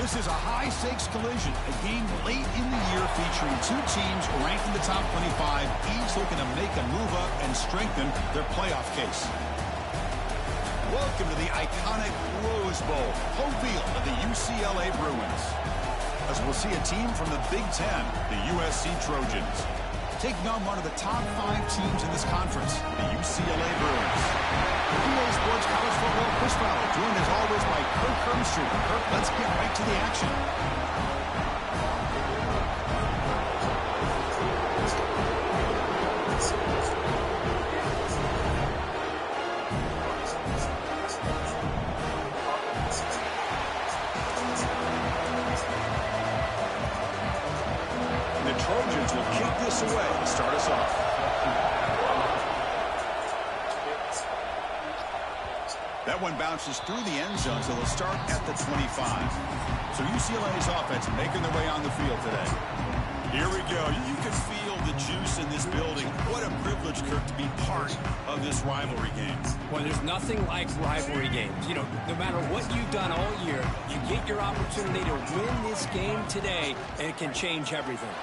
This is a high-stakes collision, a game late in the year featuring two teams ranked in the top 25, each looking to make a move up and strengthen their playoff case. Welcome to the iconic Rose Bowl, home field of the UCLA Bruins. As we'll see a team from the Big Ten, the USC Trojans, taking on one of the top 5 teams in this conference, the UCLA Bruins. EA Sports College Football Chris Fowler, joined as always by Kirk Hermstreet. Kirk, let's get right to the action. The Trojans will kick this away to start us off. That one bounces through the end zone, so they'll start at the 25. So UCLA's offense making their way on the field today. Here we go. You can feel the juice in this building. What a privilege, Kirk, to be part of this rivalry game. Well, there's nothing like rivalry games. You know, no matter what you've done all year, you get your opportunity to win this game today, and it can change everything.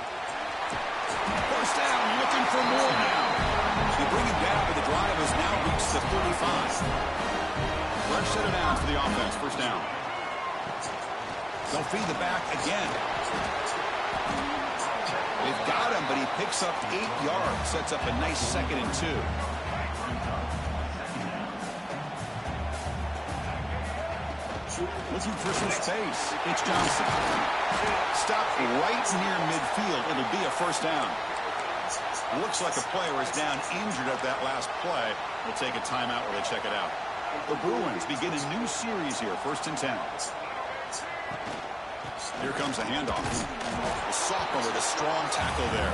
First down, looking for more now. They bring him down, but the drive has now reached the 35. Let's set it down for the offense. First down. They'll feed the back again. They've got him, but he picks up 8 yards. Sets up a nice 2nd and 2. Looking for some space. It's Johnson. Stopped right near midfield. It'll be a first down. Looks like a player is down injured at that last play. We'll take a timeout while they check it out. The Bruins begin a new series here, 1st and 10. Here comes the handoff. The sophomore with a strong tackle there.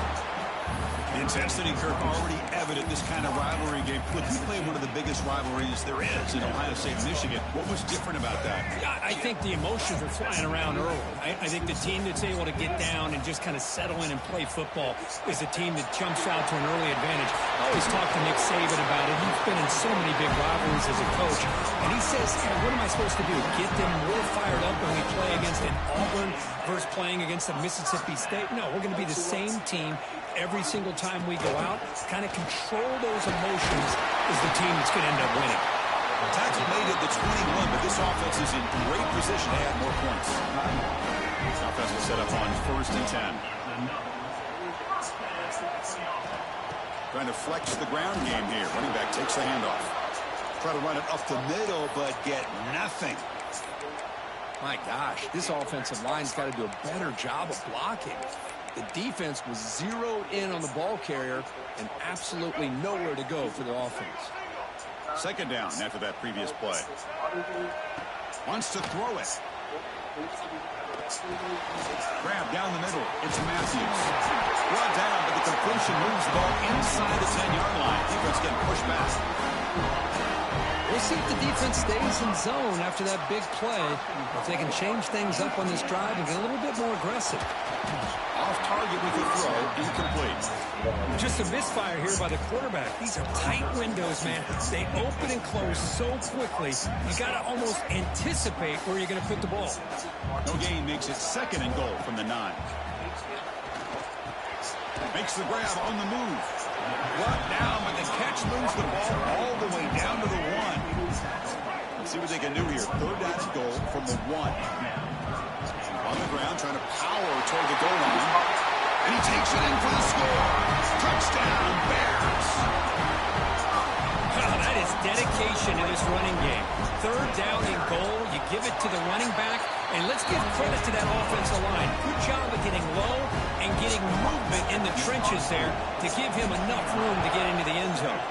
The intensity, Kirk, already evident this kind of rivalry game. Look, you play one of the biggest rivalries there is in Ohio State, Michigan. What was different about that? Yeah, I think the emotions are flying around early. I think the team that's able to get down and just kind of settle in and play football is a team that jumps out to an early advantage. I always talk to Nick Saban about it. He's been in so many big rivalries as a coach. And he says, what am I supposed to do? Get them more fired up when we play against an Auburn versus playing against a Mississippi State? No, we're going to be the same team every single time we go out. Kind of control those emotions is the team that's going to end up winning. Tackle made at the 21, but this offense is in great position to add more points. This offense will set up on 1st and 10. Trying to flex the ground game here. Running back takes the handoff. Try to run it up the middle, but get nothing. My gosh, this offensive line's got to do a better job of blocking. The defense was zeroed in on the ball carrier and absolutely nowhere to go for the offense. 2nd down after that previous play. Wants to throw it. Grab down the middle. It's Matthews. Brought down, but the completion moves the ball inside the 10-yard line. Defense getting pushed back. We'll see if the defense stays in zone after that big play. If they can change things up on this drive and get a little bit more aggressive. Off target with the throw, incomplete. Just a misfire here by the quarterback. These are tight windows, man. They open and close so quickly. You got to almost anticipate where you're going to put the ball. No gain makes it 2nd and goal from the 9. Makes the grab on the move. Brought down, but the catch moves the ball all the way down to the 1. Let's see what they can do here. 3rd down and goal from the 1. On the ground, trying to power toward the goal line. And he takes it in for the score. Touchdown, Bears. Wow, that is dedication to this running game. 3rd down and goal. You give it to the running back. And let's give credit to that offensive line. Good job of getting low and getting movement in the trenches there to give him enough room to get into the end zone.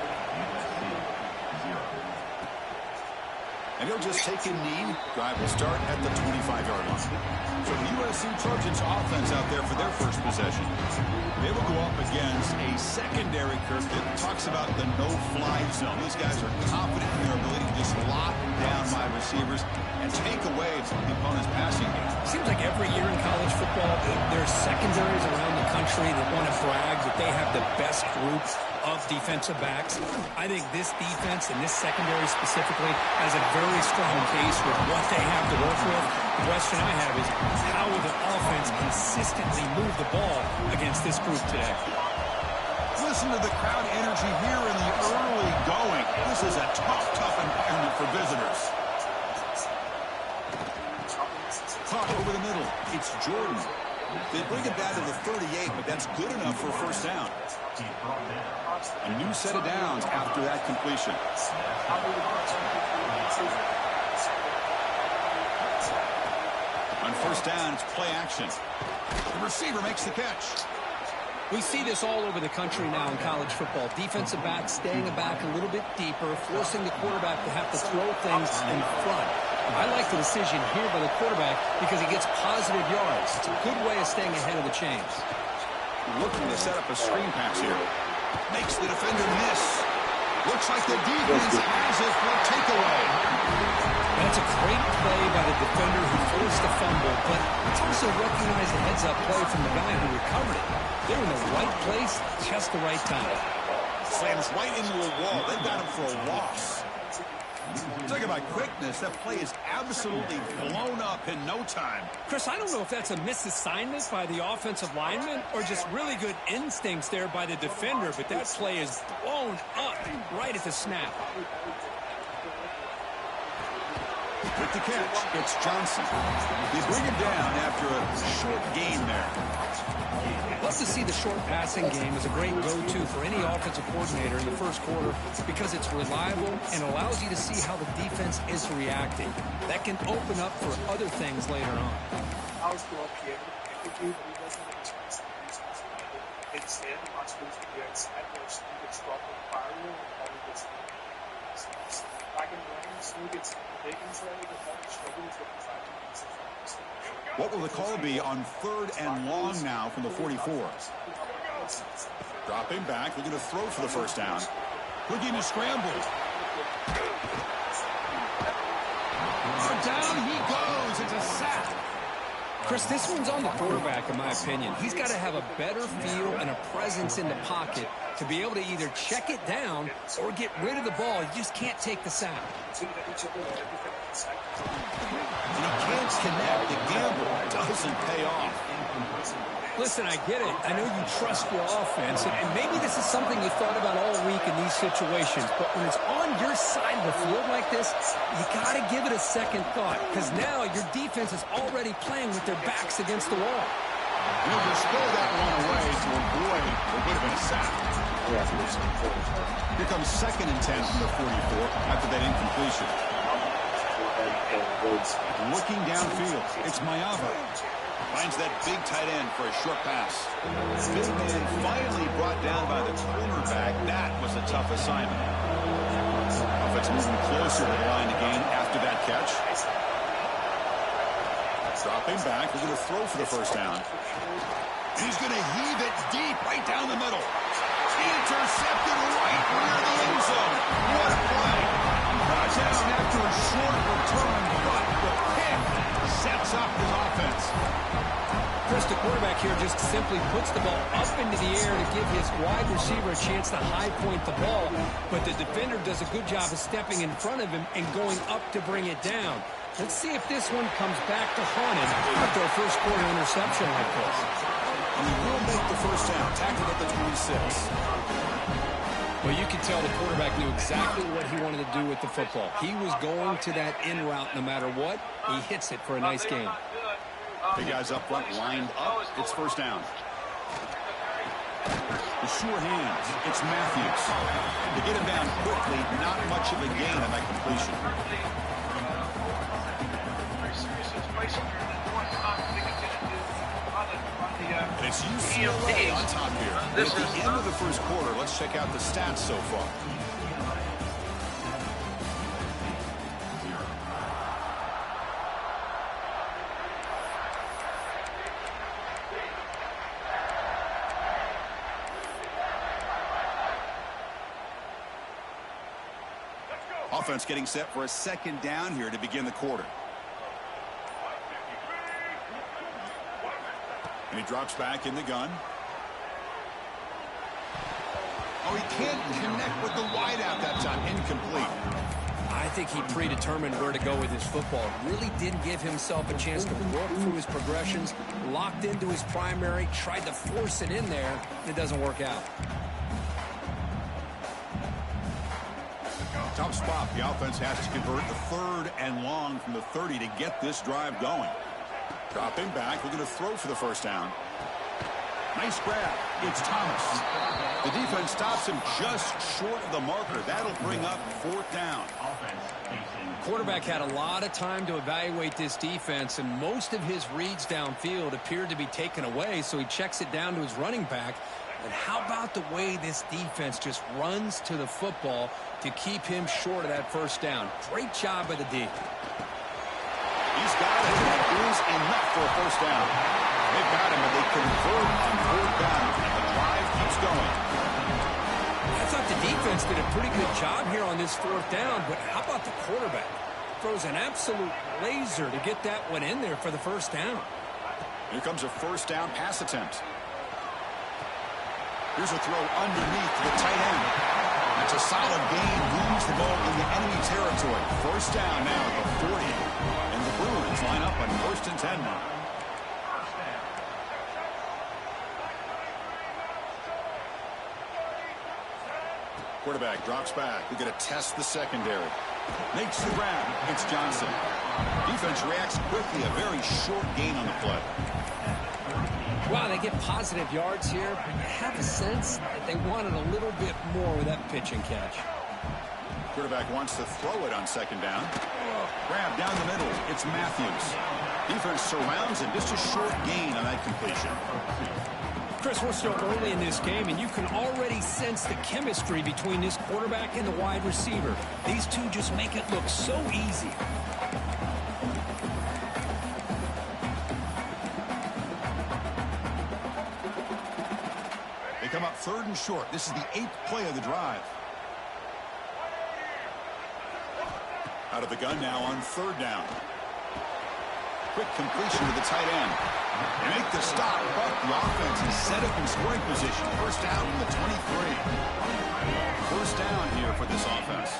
And he'll just take a knee. Drive will start at the 25-yard line. So the USC Trojans offense out there for their first possession. They will go up against a secondary, Kirk, that talks about the no-fly zone. These guys are confident in their ability to just lock down wide receivers and take away the opponent's passing game. Seems like every year in college football, football, there's secondaries around the country that want to brag that they have the best group of defensive backs. I think this defense and this secondary specifically has a very strong case with what they have to work with. The question I have is, how will the offense consistently move the ball against this group today? Listen to the crowd energy here in the early going. This is a tough environment for visitors. Clock over the middle. It's Jordan. They bring it down to the 38, but that's good enough for a first down. A new set of downs after that completion. On first down, it's play action. The receiver makes the catch. We see this all over the country now in college football. Defensive backs staying back a little bit deeper, forcing the quarterback to have to throw things in front. I like the decision here by the quarterback because he gets positive yards. It's a good way of staying ahead of the chains. Looking to set up a screen pass here. Makes the defender miss. Looks like the defense has it for a takeaway. That's a great play by the defender who forced the fumble, but let's also recognize the heads-up play from the guy who recovered it. They're in the right place, just the right time. Slams right into a wall. They've got him for a loss. Talking about quickness, that play is absolutely blown up in no time. Chris, I don't know if that's a misassignment by the offensive lineman or just really good instincts there by the defender, but that play is blown up right at the snap. With the catch, it's Johnson. They bring him down after a short gain there. Love to see the short passing game as a great go-to for any offensive coordinator in the first quarter because it's reliable and allows you to see how the defense is reacting. That can open up for other things later on. What will the call be on 3rd and long now from the 44? Dropping back, looking to throw for the first down. Looking to scramble. Down he goes. It's a sack. Chris, this one's on the quarterback, in my opinion. He's got to have a better feel and a presence in the pocket to be able to either check it down or get rid of the ball. You just can't take the sack. And he can't connect. The gamble doesn't pay off. Listen, I get it. I know you trust your offense, and maybe this is something you thought about all week in these situations, but when it's on your side of the field like this, you got to give it a second thought, because now your defense is already playing with their backs against the wall. He'll just throw that one away to avoid what would have been a sack. Here comes 2nd and 10 from the 44 after that incompletion. Looking downfield, it's Mayava. Finds that big tight end for a short pass. Big man finally brought down by the cornerback. That was a tough assignment. Offense moving closer to the line again after that catch. Dropping back, we're going to throw for the first down. He's going to heave it deep right down the middle. Intercepted right near the end zone. What a play. Brought down after a short return, but the pick sets up his offense. Chris, the quarterback here just simply puts the ball up into the air to give his wide receiver a chance to high point the ball, but the defender does a good job of stepping in front of him and going up to bring it down. Let's see if this one comes back to haunt him after a first quarter interception like this. And he will make the first down, tackled at the 26. Well, you can tell the quarterback knew exactly what he wanted to do with the football. He was going to that in route no matter what. He hits it for a nice gain. The guys up front lined up. It's first down. The sure hands. It's Matthews. They get him down quickly. Not much of a gain on that completion. And it's UCLA on top here. At the end of the first quarter, let's check out the stats so far. Offense getting set for a second down here to begin the quarter. And he drops back in the gun. Oh, he can't connect with the wideout that time. Incomplete. I think he predetermined where to go with his football. Really didn't give himself a chance to work through his progressions. Locked into his primary, tried to force it in there, and it doesn't work out. Tough spot. The offense has to convert the 3rd and long from the 30 to get this drive going. Dropping back, looking to throw for the first down. Nice grab. It's Thomas. The defense stops him just short of the marker. That'll bring up 4th down. Quarterback had a lot of time to evaluate this defense, and most of his reads downfield appeared to be taken away, so he checks it down to his running back. And how about the way this defense just runs to the football to keep him short of that first down? Great job by the D. He's got it. That is enough for a first down. They've got him, and they convert on 4th down. And the drive keeps going. I thought the defense did a pretty good job here on this 4th down, but how about the quarterback? Throws an absolute laser to get that one in there for the first down. Here comes a first down pass attempt. Here's a throw underneath to the tight end. That's a solid gain. Moves the ball into enemy territory. First down now at the 40. And the Bruins line up on 1st and 10 now. Quarterback drops back. We're going to test the secondary. Makes the grab. It's Johnson. Defense reacts quickly. A very short gain on the play. Wow, they get positive yards here, but you have a sense that they wanted a little bit more with that pitch and catch. Quarterback wants to throw it on 2nd down. Grab down the middle. It's Matthews. Defense surrounds him. Just a short gain on that completion. Chris, we're still early in this game, and you can already sense the chemistry between this quarterback and the wide receiver. These two just make it look so easy. They come up 3rd and short. This is the 8th play of the drive. Out of the gun now on 3rd down. Quick completion to the tight end. They make the stop, but the offense is set up in scoring position. First down from the 23. First down here for this offense.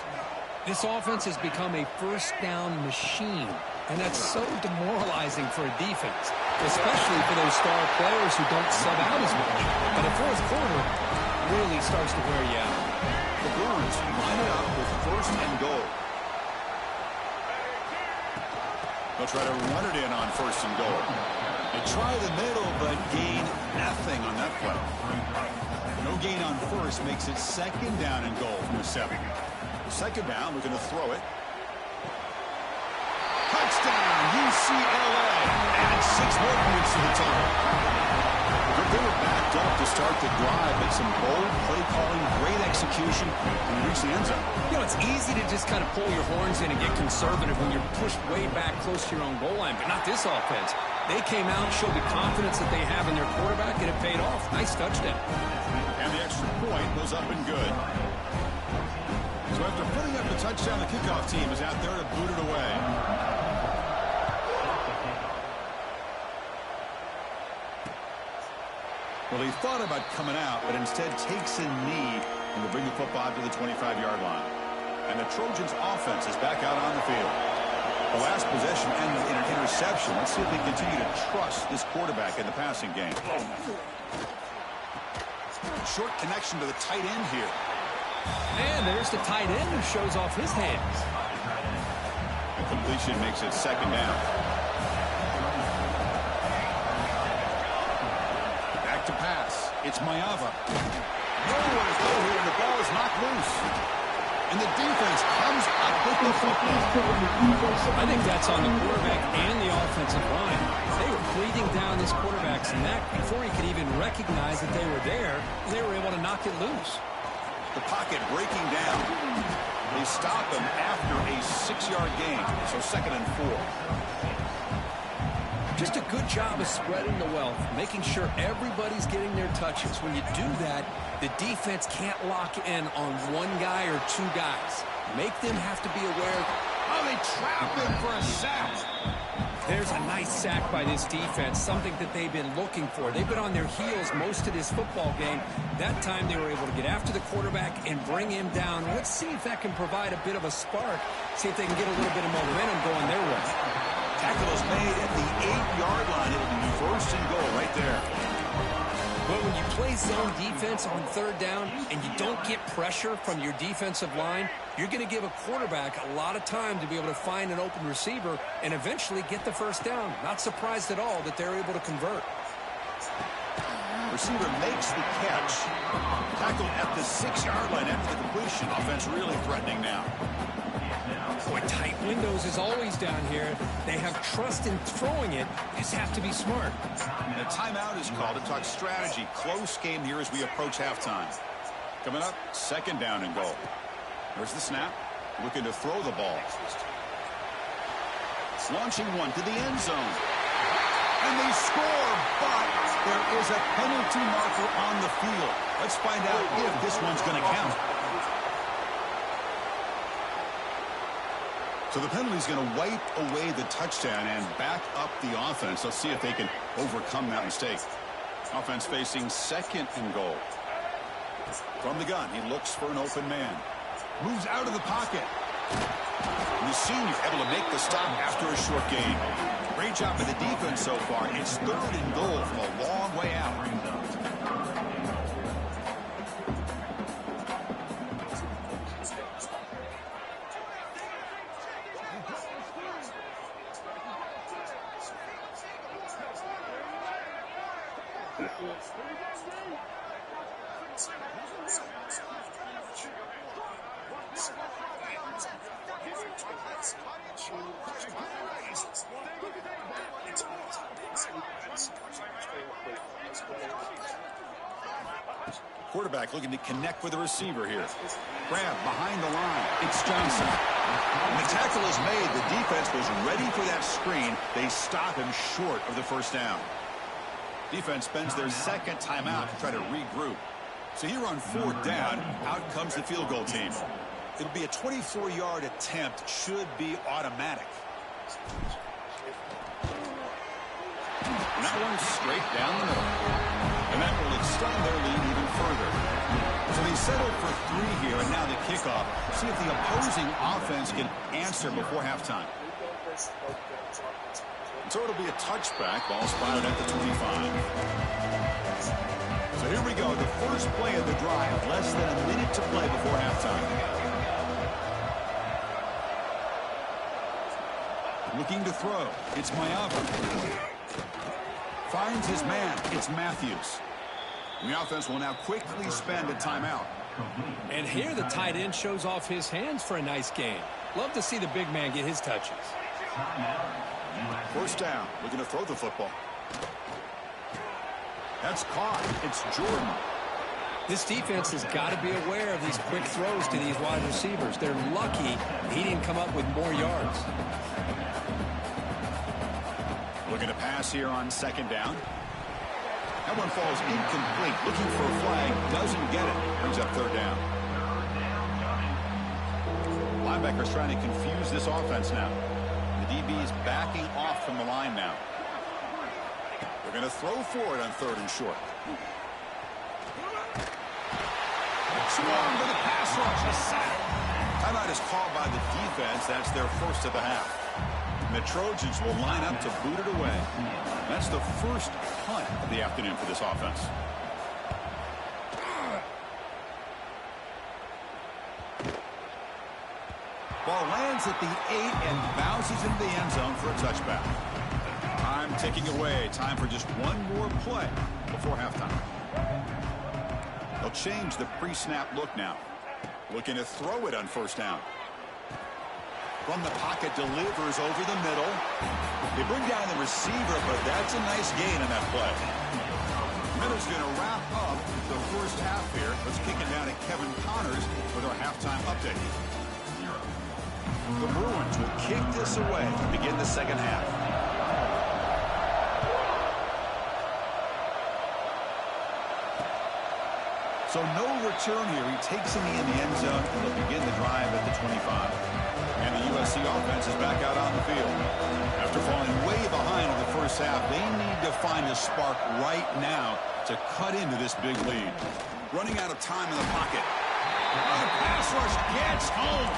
This offense has become a first down machine, and that's so demoralizing for a defense, especially for those star players who don't sub out as much. But the 4th quarter really starts to wear you out. The Bruins line it up with 1st and goal. They'll try to run it in on 1st and goal. They try the middle, but gain nothing on that play. No gain on 1st makes it 2nd down and goal from the 7. 2nd down, we're going to throw it. Touchdown, UCLA. And 6 more points to the total. They were backed up to start the drive, but some bold play calling, great execution, and reach the end zone. You know, it's easy to just kind of pull your horns in and get conservative when you're pushed way back close to your own goal line, but not this offense. They came out, showed the confidence that they have in their quarterback, and it paid off. Nice touchdown. And the extra point goes up and good. So after putting up the touchdown, the kickoff team is out there to boot it away. Well, he thought about coming out, but instead takes a knee and will bring the football to the 25-yard line. And the Trojans' offense is back out on the field. The last possession ended in an interception. Let's see if they continue to trust this quarterback in the passing game. Short connection to the tight end here. And there's the tight end who shows off his hands. The completion makes it 2nd down. Back to pass. It's Mayava. Nowhere to go here, and the ball is knocked loose. And the defense comes up with the football. I think that's on the quarterback and the offensive line. They were breathing down this quarterback's neck before he could even recognize that they were there, and they were able to knock it loose. The pocket breaking down. They stop him after a 6-yard gain, so 2nd and 4. Just a good job of spreading the wealth, making sure everybody's getting their touches. When you do that, the defense can't lock in on one guy or 2 guys. Make them have to be aware. Oh, they trap him for a sack. There's a nice sack by this defense, something that they've been looking for. They've been on their heels most of this football game. That time they were able to get after the quarterback and bring him down. Let's see if that can provide a bit of a spark, see if they can get a little bit of momentum going their way. Tackle is made at the 8-yard line. It'll be first and goal right there. But when you play zone defense on third down and you don't get pressure from your defensive line, you're going to give a quarterback a lot of time to be able to find an open receiver and eventually get the first down. Not surprised at all that they're able to convert. Receiver makes the catch. Tackle at the 6-yard line after the completion. Offense really threatening now. Boy, tight windows is always down here. They have trust in throwing it. Just have to be smart. And a timeout is called to talk strategy. Close game here as we approach halftime. Coming up, second down and goal. There's the snap. Looking to throw the ball. Launching one to the end zone. And they score, but there is a penalty marker on the field. Let's find out if this one's going to count. So the penalty is going to wipe away the touchdown and back up the offense. Let's see if they can overcome that mistake. Offense facing second and goal. From the gun, he looks for an open man. Moves out of the pocket. And the senior able to make the stop after a short gain. Great job by the defense so far. It's third and goal from a long way out. Quarterback looking to connect with the receiver here. Grab behind the line. It's Johnson. When the tackle is made, the defense was ready for that screen. They stop him short of the first down. Defense spends their second timeout to try to regroup. So here on fourth down, out comes the field goal team. It'll be a 24-yard attempt. Should be automatic. And that one straight down the middle. And that will extend their lead even further. So they settled for 3 here, and now the kickoff. See if the opposing offense can answer before halftime. So it'll be a touchback. Ball spotted at the 25. So here we go. The first play of the drive. Less than a minute to play before halftime. Looking to throw. It's Mayavu. Finds his man. It's Matthews. The offense will now quickly spend a timeout. And here the tight end shows off his hands for a nice gain. Love to see the big man get his touches. First down. Looking to throw the football. That's caught. It's Jordan. This defense has got to be aware of these quick throws to these wide receivers. They're lucky he didn't come up with more yards. Looking to pass here on second down. That one falls incomplete. Looking for a flag. Doesn't get it. Brings up third down. Linebackers trying to confuse this offense now. The DB is backing off from the line now. They're going to throw for it on third and short. Strong for the pass rush. A sack. Timeout is called by the defense. That's their first of the half. And the Trojans will line up to boot it away. That's the first punt of the afternoon for this offense. Ball lands at the 8 and bounces into the end zone for a touchback. Time ticking away. Time for just one more play before halftime. They'll change the pre-snap look now. Looking to throw it on first down. From the pocket, delivers over the middle. They bring down the receiver, but that's a nice gain on that play. Miller's going to wrap up the first half here. Let's kick it down to Kevin Connors with our halftime update. The Bruins will kick this away to begin the second half. So no return here. He takes him in the end zone, and they'll begin the drive at the 25. And the USC offense is back out on the field. After falling way behind in the first half, they need to find a spark right now to cut into this big lead. Running out of time in the pocket. The pass rush gets home.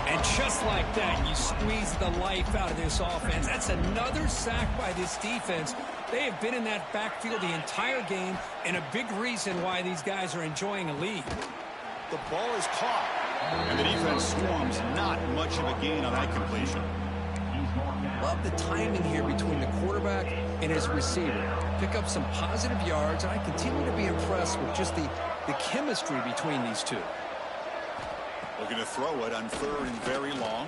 And just like that, you squeeze the life out of this offense. That's another sack by this defense. They have been in that backfield the entire game, and a big reason why these guys are enjoying a lead. The ball is caught, and the defense storms. Not much of a gain on that completion. Love the timing here between the quarterback and his receiver. Pick up some positive yards, and I continue to be impressed with just the chemistry between these two. Looking to throw it on 3rd and very long.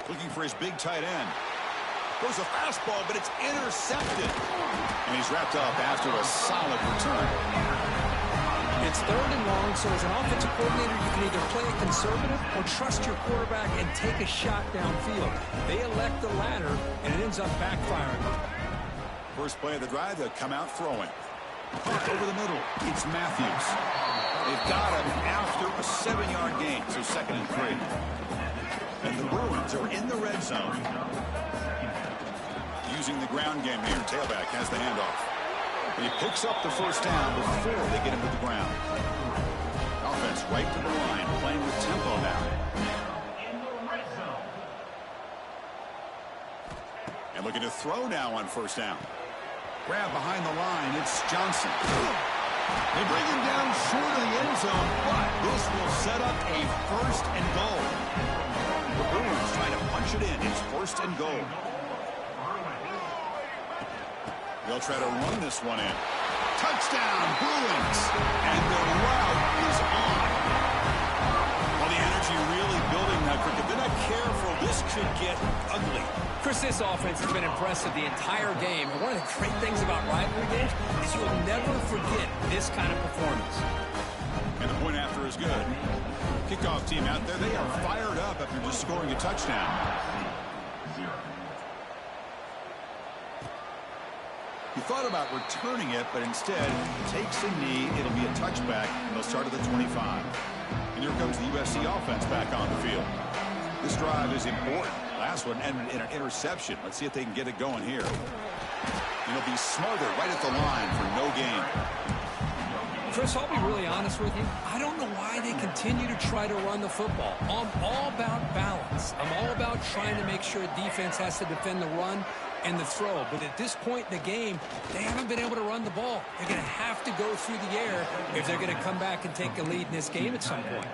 Looking for his big tight end. Goes a fastball, but it's intercepted. And he's wrapped up after a solid return. It's 3rd and long, so as an offensive coordinator, you can either play it conservative or trust your quarterback and take a shot downfield. They elect the latter, and it ends up backfiring. First play of the drive, they'll come out throwing. Caught over the middle. It's Matthews. They've got him after a 7-yard gain, so 2nd and 3. And the Bruins are in the red zone. Using the ground game here. Tailback has the handoff. And he picks up the first down before they get him to the ground. Offense right to the line, playing with tempo now. And looking to throw now on first down. Grab behind the line. It's Johnson. They bring him down short of the end zone, but this will set up a 1st and goal. The Bruins trying to punch it in. It's 1st and goal. They'll try to run this one in. Touchdown, Bruins. And the route is on. Well, the energy really building that cricket. They're not careful. This could get ugly. Chris, this offense has been impressive the entire game. And one of the great things about rivalry games is you'll never forget this kind of performance. And the point after is good. Kickoff team out there. They are fired up after just scoring a touchdown. He thought about returning it, but instead takes a knee. It'll be a touchback, and they'll start at the 25. And here comes the USC offense back on the field. This drive is important. Last one ended in an interception. Let's see if they can get it going here. And he'll be smothered right at the line for no gain. Chris, I'll be really honest with you. I don't know why they continue to try to run the football. I'm all about balance. I'm all about trying to make sure defense has to defend the run and the throw. But at this point in the game, they haven't been able to run the ball. They're going to have to go through the air if they're going to come back and take a lead in this game at some point.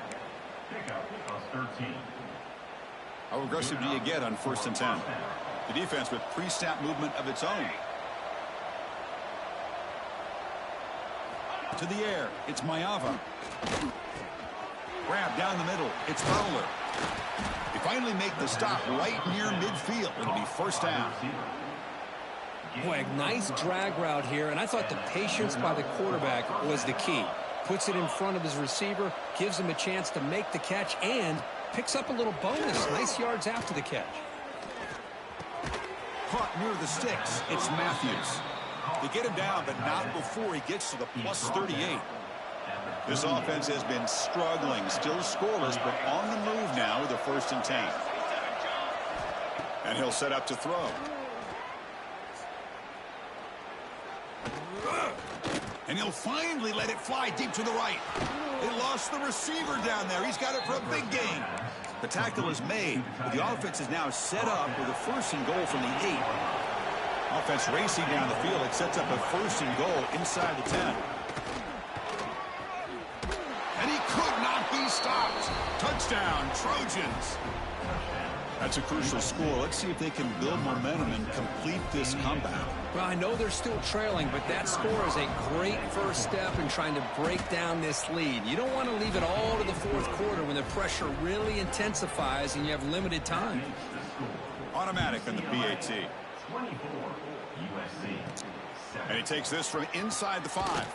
How aggressive do you get on 1st and 10? The defense with pre-snap movement of its own. To the air, it's Mayava. Grab down the middle, it's Fowler. They finally make the stop right near midfield. It'll be 1st down. Boy, a nice drag route here, and I thought the patience by the quarterback was the key. Puts it in front of his receiver, gives him a chance to make the catch, and picks up a little bonus. Nice yards after the catch. Caught near the sticks, it's Matthews. They get him down, but not before he gets to the plus 38. This offense has been struggling, still scoreless, but on the move now with a 1st and 10. And he'll set up to throw. And he'll finally let it fly deep to the right. They lost the receiver down there. He's got it for a big gain. The tackle is made, but the offense is now set up with a 1st and goal from the 8. Offense racing down the field. It sets up a 1st and goal inside the 10. And he could not be stopped. Touchdown, Trojans. That's a crucial score. Let's see if they can build momentum and complete this comeback. Well, I know they're still trailing, but that score is a great first step in trying to break down this lead. You don't want to leave it all to the 4th quarter when the pressure really intensifies and you have limited time. Automatic on the PAT. And he takes this from inside the 5.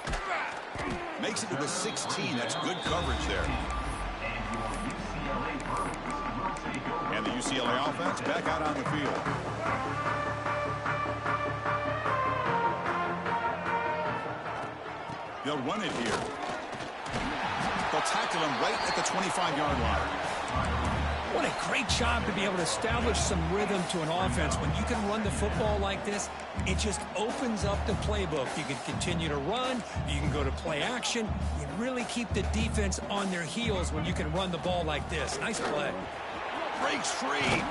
Makes it to the 16. That's good coverage there. And the UCLA offense back out on the field. They'll run it here. They'll tackle him right at the 25-yard line. What a great job to be able to establish some rhythm to an offense. When you can run the football like this, it just opens up the playbook. You can continue to run. You can go to play action. You really keep the defense on their heels when you can run the ball like this. Nice play. Breaks free.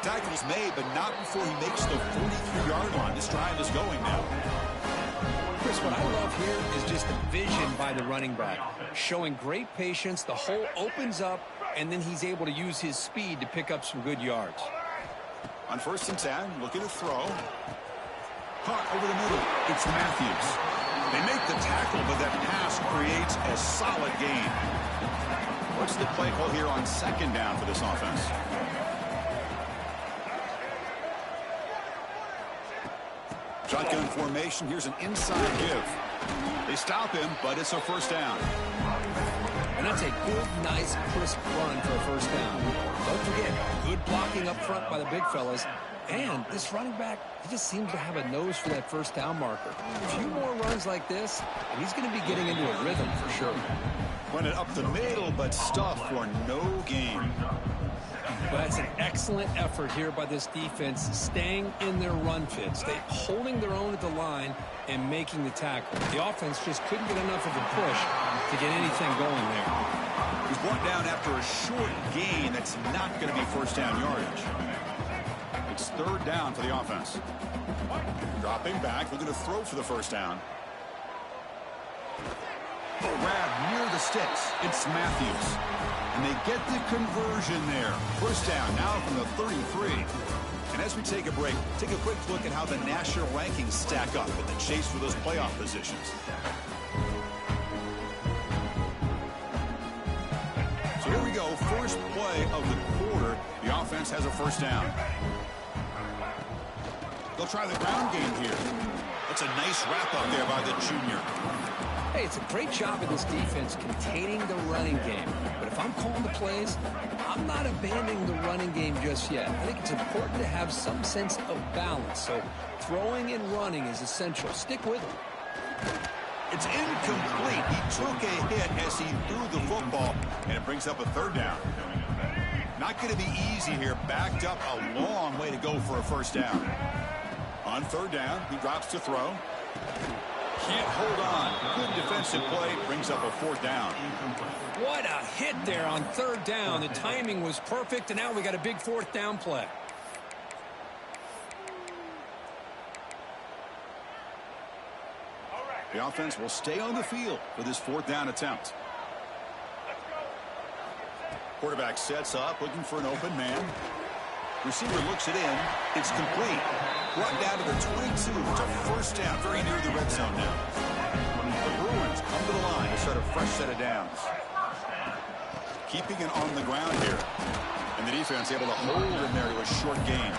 Tackle's made, but not before he makes the 43-yard line. This drive is going now. Chris, what I love here is just the vision by the running back. Showing great patience. The hole opens up, and then he's able to use his speed to pick up some good yards. On 1st and 10, looking to throw. Caught over the middle. It's Matthews. They make the tackle, but that pass creates a solid gain. What's the play call here on 2nd down for this offense? Shotgun formation. Here's an inside give. They stop him, but it's a 1st down. And that's a good, nice, crisp run for a 1st down. Don't forget, good blocking up front by the big fellas. And this running back, he just seems to have a nose for that 1st down marker. A few more runs like this, and he's going to be getting into a rhythm for sure. Run it up the middle, but stuffed for no gain. But that's an excellent effort here by this defense, staying in their run fits. They holding their own at the line and making the tackle. The offense just couldn't get enough of a push to get anything going there. He's brought down after a short gain. That's not going to be 1st down yardage. It's 3rd down for the offense. Dropping back, looking to throw for the 1st down. Grab near the sticks. It's Matthews. And they get the conversion there. 1st down now from the 33. And as we take a break, take a quick look at how the national rankings stack up in the chase for those playoff positions. So here we go. First play of the quarter. The offense has a 1st down. They'll try the ground game here. That's a nice wrap up there by the junior. Hey, it's a great job of this defense containing the running game. But if I'm calling the plays, I'm not abandoning the running game just yet. I think it's important to have some sense of balance. So throwing and running is essential. Stick with it. It's incomplete. He took a hit as he threw the football, and it brings up a 3rd down. Not going to be easy here. Backed up a long way to go for a 1st down. On 3rd down, he drops to throw. Can't hold on. Good defensive play. Brings up a 4th down. What a hit there on 3rd down. The timing was perfect, and now we got a big 4th down play. The offense will stay on the field for this 4th down attempt. Quarterback sets up, looking for an open man. Receiver looks it in. It's complete. Brought down to the 22. It's a 1st down, very near the red zone now. The Bruins come to the line to start a fresh set of downs. Keeping it on the ground here. And the defense able to hold him there to a short gain.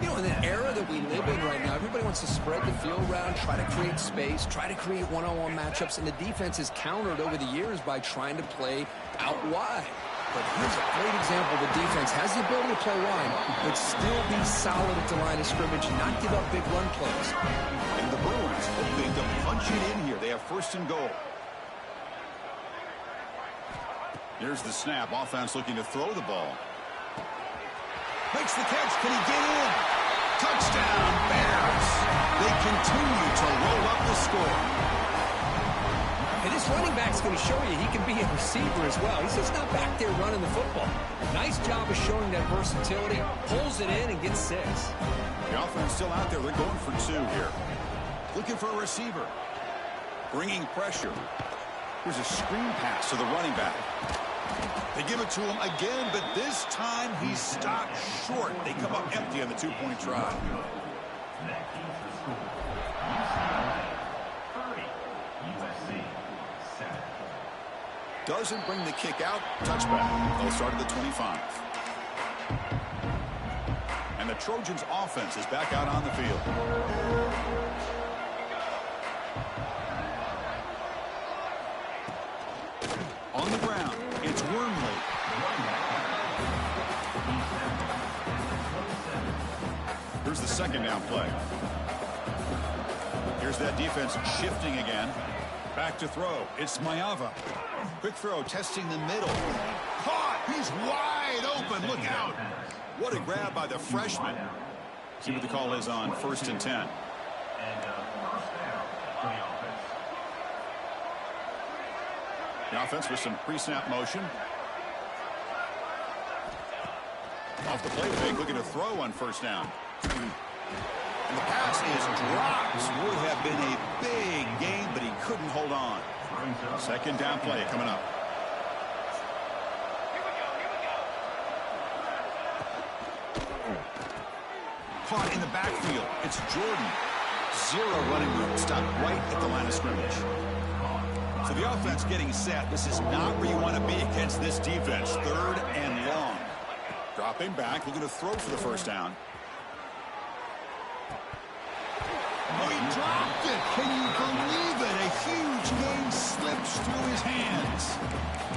You know, in the era that we live in right now, everybody wants to spread the field around, try to create space, try to create one-on-one matchups, and the defense is countered over the years by trying to play out wide. But here's a great example. The defense has the ability to play wide, but still be solid at the line of scrimmage and not give up big run plays. And the Bruins hoping to punch it in here. They have 1st and goal. Here's the snap. Offense looking to throw the ball. Makes the catch. Can he get in? Touchdown, Bears. They continue to roll up the score. And this running back's going to show you he can be a receiver as well. He's just not back there running the football. Nice job of showing that versatility. Pulls it in and gets 6. The offense still out there. They're going for 2 here. Looking for a receiver. Bringing pressure. Here's a screen pass to the running back. They give it to him again, but this time he's stopped short. They come up empty on the 2-point try. Doesn't bring the kick out. Touchback. They'll start at the 25. And the Trojans' offense is back out on the field. On the ground, it's Wormley. Here's the 2nd down play. Here's that defense shifting again. Back to throw. It's Mayava. Quick throw, testing the middle. Caught! He's wide open. Look out. What a grab by the freshman. See what the call is on 1st and 10. The offense with some pre-snap motion. Off the play fake, looking to throw on 1st down. And the pass is dropped. Would have been a big gain, but he couldn't hold on. 2nd down play coming up. Caught in the backfield. It's Jordan. 0 running room. Stopped right at the line of scrimmage. So the offense getting set. This is not where you want to be against this defense. 3rd and long. Dropping back, looking to throw for the 1st down. Oh, he dropped it. Can you believe it? A huge game slips through his hands.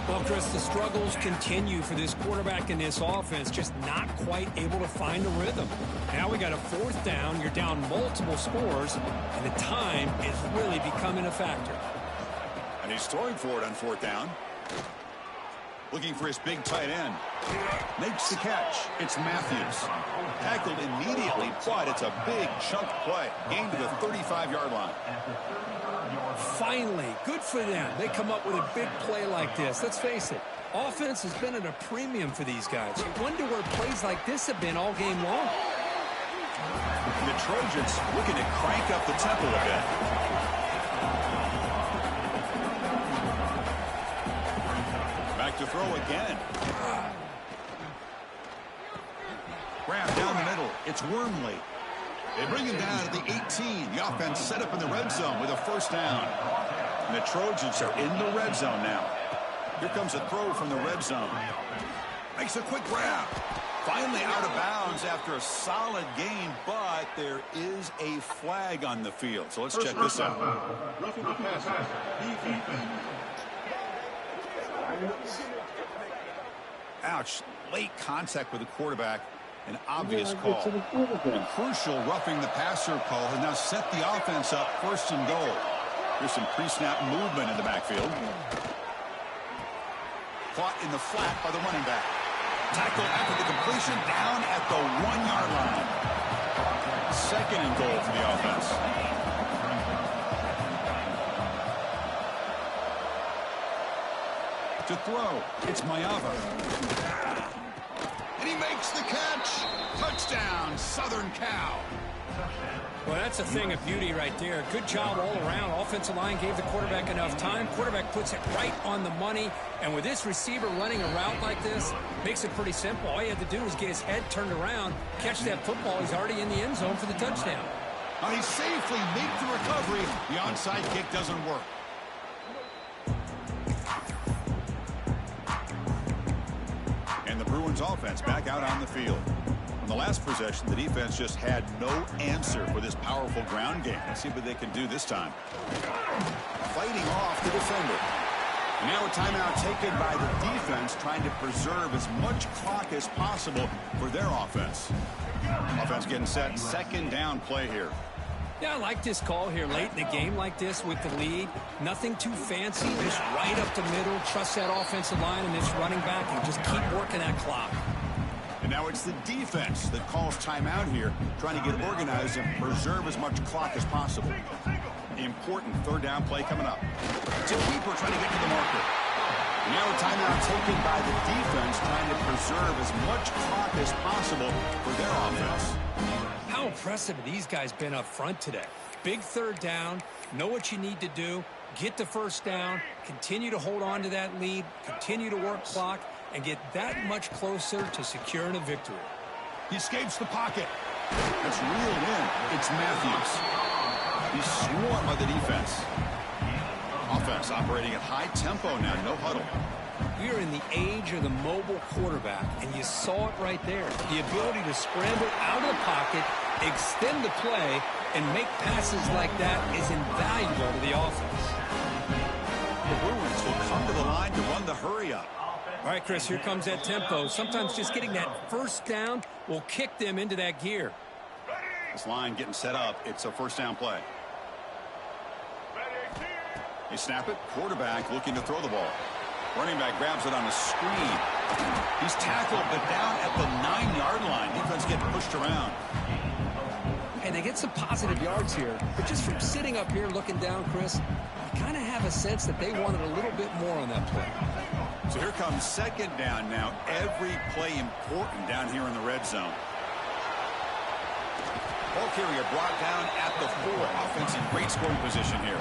Well, Chris, the struggles continue for this quarterback in this offense, just not quite able to find a rhythm. Now we got a 4th down. You're down multiple scores, and the time is really becoming a factor. And he's throwing for it on 4th down. Looking for his big tight end. Makes the catch. It's Matthews. Tackled immediately, but it's a big chunk play. Gain to the 35-yard line. Finally, good for them. They come up with a big play like this. Let's face it, offense has been at a premium for these guys. You wonder where plays like this have been all game long. And the Trojans looking to crank up the tempo a bit. Back to throw again. Grab down the middle. It's Wormley. They bring him down at the 18. The offense set up in the red zone with a 1st down. And the Trojans are in the red zone now. Here comes a throw from the red zone. Makes a quick grab. Finally out of bounds after a solid game, but there is a flag on the field. So let's check this out. Roughing the passer. Ouch. Late contact with the quarterback. An obvious call. A crucial roughing the passer call has now set the offense up 1st and goal. There's some pre-snap movement in the backfield. Caught in the flat by the running back. Tackle after the completion down at the 1-yard line. 2nd and goal for the offense. To throw, it's Mayava. And he makes the catch. Touchdown, Southern Cal. Well, that's a thing of beauty right there. Good job all around. Offensive line gave the quarterback enough time. Quarterback puts it right on the money. And with this receiver running a route like this, makes it pretty simple. All he had to do was get his head turned around, catch that football. He's already in the end zone for the touchdown. He safely made the recovery. The onside kick doesn't work. And the Bruins offense back out on the field. On the last possession, the defense just had no answer for this powerful ground game. Let's see what they can do this time. Fighting off the defender. And now a timeout taken by the defense, trying to preserve as much clock as possible for their offense. Offense getting set. 2nd down play here. Yeah, I like this call here late in the game like this with the lead. Nothing too fancy, just right up the middle. Trust that offensive line and this running back and just keep working that clock. And now it's the defense that calls timeout here, trying to get organized and preserve as much clock as possible. Important 3rd down play coming up. It's a keeper trying to get to the marker. And now a timeout taken by the defense, trying to preserve as much clock as possible for their offense. How impressive have these guys been up front today? Big 3rd down, know what you need to do, get the 1st down, continue to hold on to that lead, continue to work clock, and get that much closer to securing a victory. He escapes the pocket. That's reeled in. It's Matthews. He's swarmed by the defense. Offense operating at high tempo now, no huddle. We are in the age of the mobile quarterback, and you saw it right there. The ability to scramble out of the pocket, extend the play, and make passes like that is invaluable to the offense. The Bruins will come to the line to run the hurry-up. All right, Chris, here comes that tempo. Sometimes just getting that 1st down will kick them into that gear. This line getting set up. It's a 1st down play. They snap it. Quarterback looking to throw the ball. Running back grabs it on a screen. He's tackled, but down at the 9-yard line. Defense getting pushed around. And they get some positive yards here. But just from sitting up here looking down, Chris, I kind of have a sense that they wanted a little bit more on that play. So here comes second down now. Every play important down here in the red zone. Ball carrier brought down at the 4. Offense in great scoring position here.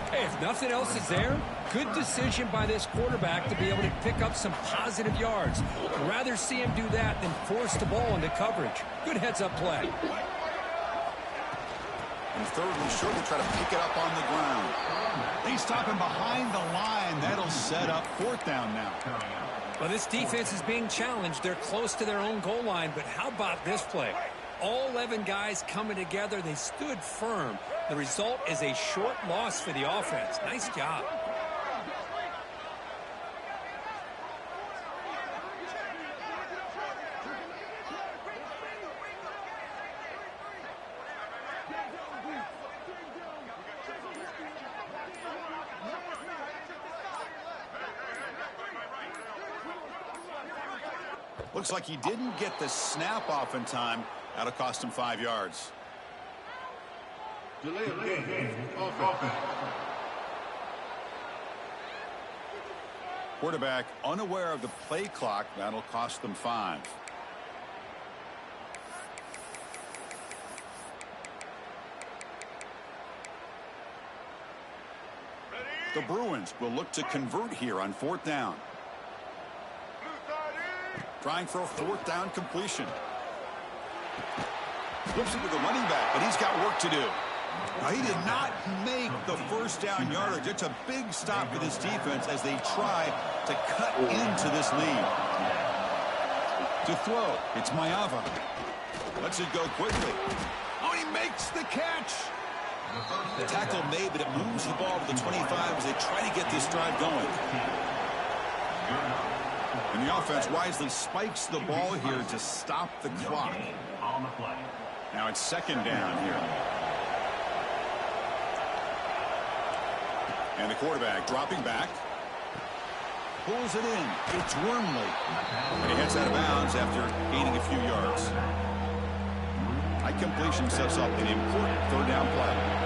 Hey, if nothing else is there, good decision by this quarterback to be able to pick up some positive yards. I'd rather see him do that than force the ball into coverage. Good heads-up play. And third and short, will try to pick it up on the ground. They stop him behind the line. That'll set up fourth down now. Well, this defense is being challenged. They're close to their own goal line, but how about this play? All 11 guys coming together. They stood firm. The result is a short loss for the offense. Nice job. Looks like he didn't get the snap off in time. That'll cost him 5 yards. Delay of game. Offense. Quarterback unaware of the play clock. That'll cost them 5. The Bruins will look to convert here on fourth down. Trying for a fourth down completion. Flips it to the running back, but he's got work to do. Now, he did not make the first down yardage. It's a big stop for this defense as they try to cut into this lead. To throw, it's Maeva. Lets it go quickly. Oh, he makes the catch. The tackle made, but it moves the ball to the 25 as they try to get this drive going. And the offense wisely spikes the ball here to stop the clock. Now it's second down here. And the quarterback dropping back. Pulls it in. It's Wormley. And he heads out of bounds after gaining a few yards. High completion sets up an important third down play.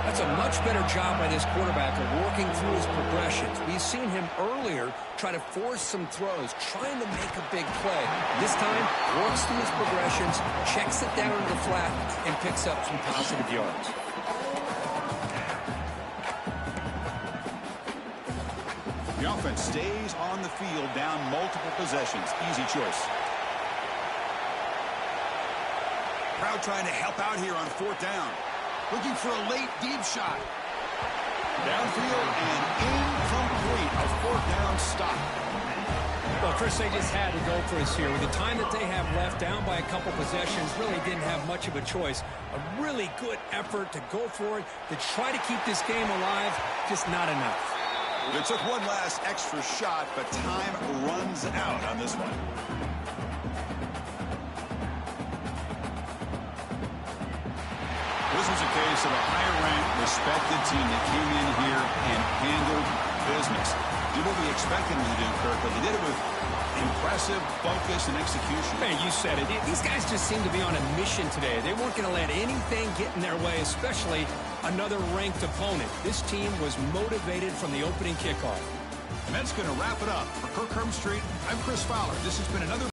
That's a much better job by this quarterback of working through his progressions. We've seen him earlier try to force some throws, trying to make a big play. This time, works through his progressions, checks it down to the flat, and picks up some positive yards. The offense stays on the field, down multiple possessions. Easy choice. Crowd trying to help out here on fourth down. Looking for a late deep shot. Downfield and incomplete. A fourth down stop. Well, Chris, they just had to go for us here. With the time that they have left, down by a couple possessions, really didn't have much of a choice. A really good effort to go for it, to try to keep this game alive, just not enough. They took one last extra shot, but time runs out on this one. This was a case of a higher-ranked, respected team that came in here and handled business. Did what we expected them to do, Kirk, but they did it with impressive focus and execution. Hey, you said it. These guys just seem to be on a mission today. They weren't going to let anything get in their way, especially another ranked opponent. This team was motivated from the opening kickoff. And that's going to wrap it up. For Kirk Hermstreet, I'm Chris Fowler. This has been another